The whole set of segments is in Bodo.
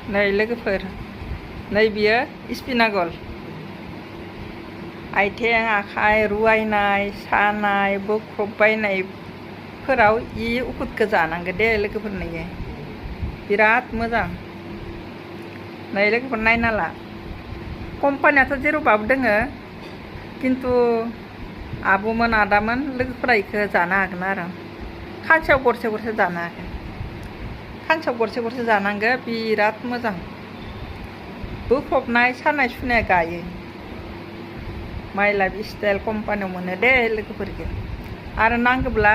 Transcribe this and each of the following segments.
नै लोगोफोर नै बियो स्पिनागल आथिं आखाइ रुवायनाय सानाय बोख्रबबायनायफोराव इ उखुदखौ जानांगौ दे लोगोफोर नै बिराद मोजां नै लोगोफोर नायना ला कम्पानियाथ' जेरावबाबो दोङो किन्तु आब'मोन आदामोन लोगोफोरा इखौ जानो हागोन आरो खानसेयाव गरसे गरसे जानो हागोन खानसेयाव गरसे गरसे जानांगौ बिराद मोजां बोख्रबनाय सानाय सुनाया गायो माइ लाइफ स्टाइल कम्पानियाव मोनो दे लोगोफोरखौ आरो नांगौब्ला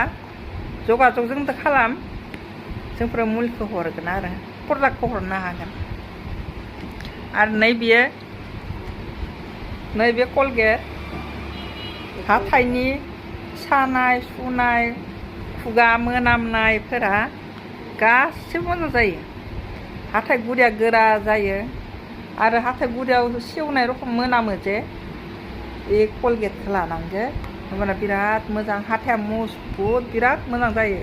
जगाजग जोंदो खालाम जोंफोर मुलिखौ हरगोन आरो प्रडाक्टखौ हरनो हागोन आरो नैबे कलगेट हाथाइनि सानाय सुनाय खुगा मोनामनायफोरा गासिबो मोजां जायो हाथाइ गुरिया गोरा जायो आरो हाथाइ गुरियाव सेवनाय रखम मोनामो जे बे कलगेटखौ लानांगौ होमबाना बिराद मोजां हाथाइया मजबुत बिराद मोजां जायो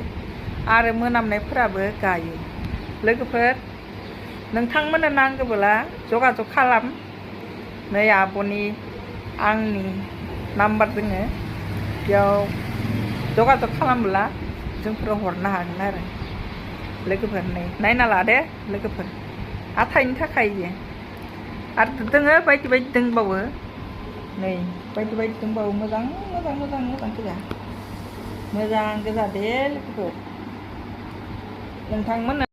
आरो मोनामनायफोराबो गायो लोगोफोर नोंथांमोननो नांगौब्ला जगाजग खालाम नै आब'नि आंनि नाम्बार दोङो बेयाव जगाजग खालामब्ला जोंफोर हरनो हागोन आरो लोगोफोर नै नायना ला दे लोगोफोर हाथाइनि थाखाय आरो दोङो बायदि बायदि दंबावो नै बायदि बायदि दंबावो मोजां मोजां मोजां मोजां गोजा दे लोगोफोर नोंथांमोननो